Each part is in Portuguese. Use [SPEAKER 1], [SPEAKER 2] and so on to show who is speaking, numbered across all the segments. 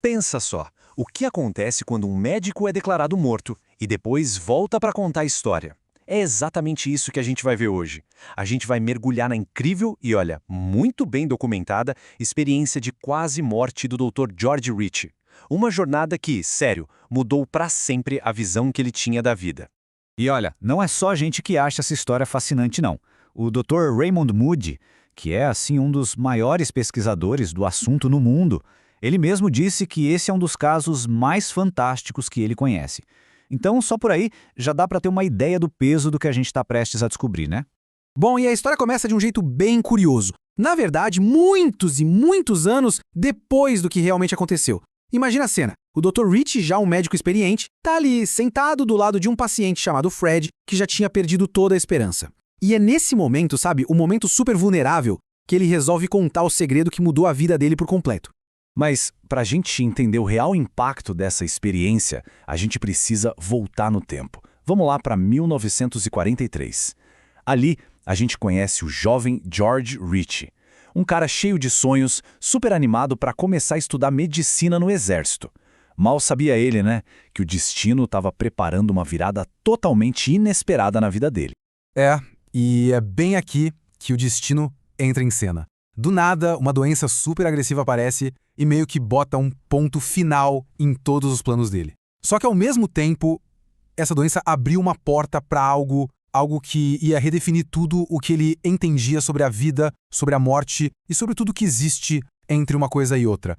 [SPEAKER 1] Pensa só, o que acontece quando um médico é declarado morto e depois volta para contar a história? É exatamente isso que a gente vai ver hoje. A gente vai mergulhar na incrível e, olha, muito bem documentada experiência de quase morte do Dr. George Ritchie. Uma jornada que, sério, mudou para sempre a visão que ele tinha da vida.
[SPEAKER 2] E olha, não é só gente que acha essa história fascinante, não. O Dr. Raymond Moody, que é assim um dos maiores pesquisadores do assunto no mundo, ele mesmo disse que esse é um dos casos mais fantásticos que ele conhece. Então, só por aí, já dá para ter uma ideia do peso do que a gente está prestes a descobrir, né?
[SPEAKER 3] Bom, e a história começa de um jeito bem curioso. Na verdade, muitos e muitos anos depois do que realmente aconteceu. Imagina a cena. O Dr. Ritchie, já um médico experiente, tá ali sentado do lado de um paciente chamado Fred, que já tinha perdido toda a esperança. E é nesse momento, sabe, um momento super vulnerável, que ele resolve contar o segredo que mudou a vida dele por completo.
[SPEAKER 2] Mas, para a gente entender o real impacto dessa experiência, a gente precisa voltar no tempo. Vamos lá para 1943. Ali, a gente conhece o jovem George Ritchie, um cara cheio de sonhos, super animado para começar a estudar medicina no exército. Mal sabia ele, né, que o destino estava preparando uma virada totalmente inesperada na vida dele.
[SPEAKER 3] E é bem aqui que o destino entra em cena. Do nada, uma doença super agressiva aparece e meio que bota um ponto final em todos os planos dele. Só que ao mesmo tempo, essa doença abriu uma porta para algo que ia redefinir tudo o que ele entendia sobre a vida, sobre a morte e sobre tudo que existe entre uma coisa e outra.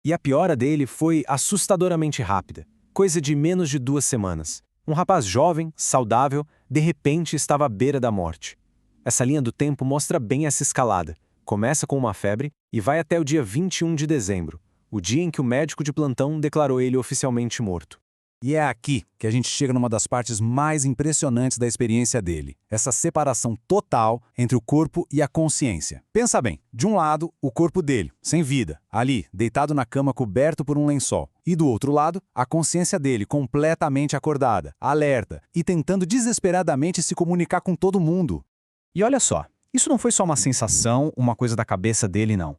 [SPEAKER 1] E a piora dele foi assustadoramente rápida, coisa de menos de 2 semanas. Um rapaz jovem, saudável, de repente estava à beira da morte. Essa linha do tempo mostra bem essa escalada. Começa com uma febre e vai até o dia 21 de dezembro, o dia em que o médico de plantão declarou ele oficialmente morto.
[SPEAKER 4] E é aqui que a gente chega numa das partes mais impressionantes da experiência dele, essa separação total entre o corpo e a consciência. Pensa bem, de um lado, o corpo dele, sem vida, ali, deitado na cama coberto por um lençol. E do outro lado, a consciência dele, completamente acordada, alerta e tentando desesperadamente se comunicar com todo mundo.
[SPEAKER 2] E olha só, isso não foi só uma sensação, uma coisa da cabeça dele, não.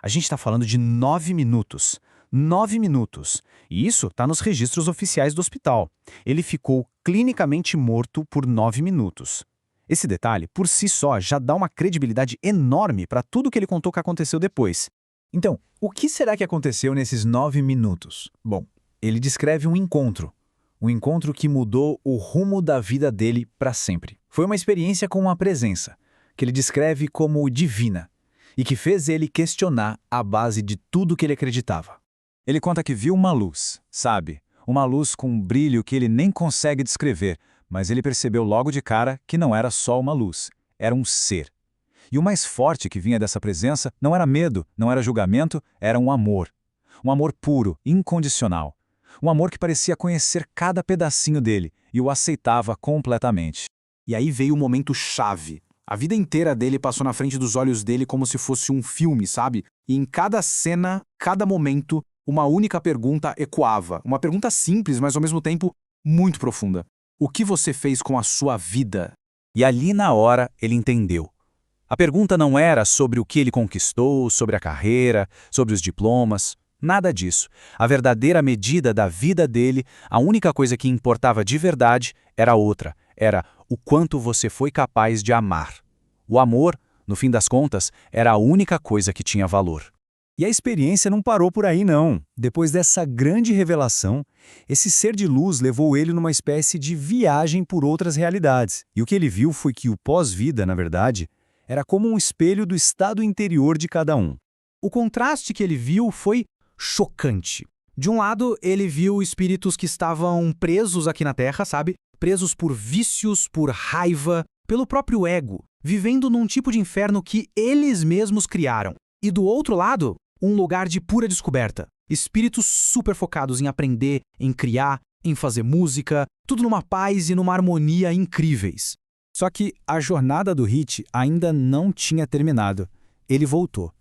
[SPEAKER 2] A gente está falando de 9 minutos. 9 minutos. E isso está nos registros oficiais do hospital. Ele ficou clinicamente morto por 9 minutos. Esse detalhe, por si só, já dá uma credibilidade enorme para tudo que ele contou que aconteceu depois. Então, o que será que aconteceu nesses 9 minutos? Bom, ele descreve um encontro. Um encontro que mudou o rumo da vida dele para sempre. Foi uma experiência com uma presença, que ele descreve como divina, e que fez ele questionar a base de tudo que ele acreditava.
[SPEAKER 4] Ele conta que viu uma luz, sabe? Uma luz com um brilho que ele nem consegue descrever, mas ele percebeu logo de cara que não era só uma luz, era um ser. E o mais forte que vinha dessa presença não era medo, não era julgamento, era um amor. Um amor puro, incondicional. Um amor que parecia conhecer cada pedacinho dele e o aceitava completamente.
[SPEAKER 3] E aí veio o momento chave. A vida inteira dele passou na frente dos olhos dele como se fosse um filme, sabe? E em cada cena, cada momento, uma única pergunta ecoava. Uma pergunta simples, mas ao mesmo tempo muito profunda. O que você fez com a sua vida?
[SPEAKER 2] E ali na hora ele entendeu. A pergunta não era sobre o que ele conquistou, sobre a carreira, sobre os diplomas, nada disso. A verdadeira medida da vida dele, a única coisa que importava de verdade, era outra. Era o quanto você foi capaz de amar. O amor, no fim das contas, era a única coisa que tinha valor.
[SPEAKER 4] E a experiência não parou por aí, não. Depois dessa grande revelação, esse ser de luz levou ele numa espécie de viagem por outras realidades. E o que ele viu foi que o pós-vida, na verdade, era como um espelho do estado interior de cada um.
[SPEAKER 3] O contraste que ele viu foi chocante. De um lado, ele viu espíritos que estavam presos aqui na Terra, sabe? Presos por vícios, por raiva, pelo próprio ego, vivendo num tipo de inferno que eles mesmos criaram. E do outro lado, um lugar de pura descoberta. Espíritos super focados em aprender, em criar, em fazer música, tudo numa paz e numa harmonia incríveis.
[SPEAKER 4] Só que a jornada do Ritchie ainda não tinha terminado. Ele voltou.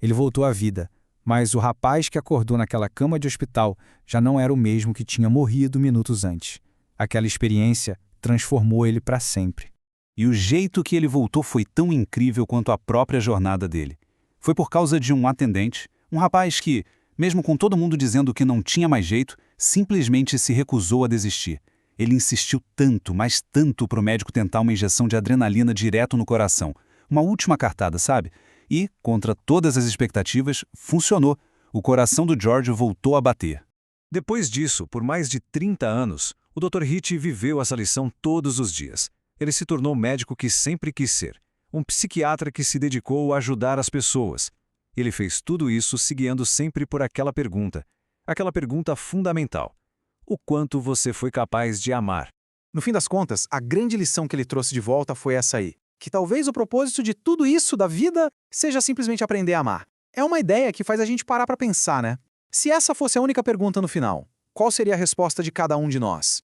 [SPEAKER 4] Ele voltou à vida. Mas o rapaz que acordou naquela cama de hospital já não era o mesmo que tinha morrido minutos antes. Aquela experiência transformou ele para sempre.
[SPEAKER 2] E o jeito que ele voltou foi tão incrível quanto a própria jornada dele. Foi por causa de um atendente, um rapaz que,
[SPEAKER 4] Mesmo com todo mundo dizendo que não tinha mais jeito, simplesmente se recusou a desistir. Ele insistiu tanto, mas tanto para o médico tentar uma injeção de adrenalina direto no coração. Uma última cartada, sabe? E, contra todas as expectativas, funcionou. O coração do George voltou a bater.
[SPEAKER 1] Depois disso, por mais de 30 anos, o Dr. Hitch viveu essa lição todos os dias. Ele se tornou o médico que sempre quis ser. Um psiquiatra que se dedicou a ajudar as pessoas. Ele fez tudo isso se guiando sempre por aquela pergunta fundamental. O quanto você foi capaz de amar?
[SPEAKER 5] No fim das contas, a grande lição que ele trouxe de volta foi essa aí. Que talvez o propósito de tudo isso da vida seja simplesmente aprender a amar. É uma ideia que faz a gente parar para pensar, né? Se essa fosse a única pergunta no final, qual seria a resposta de cada um de nós?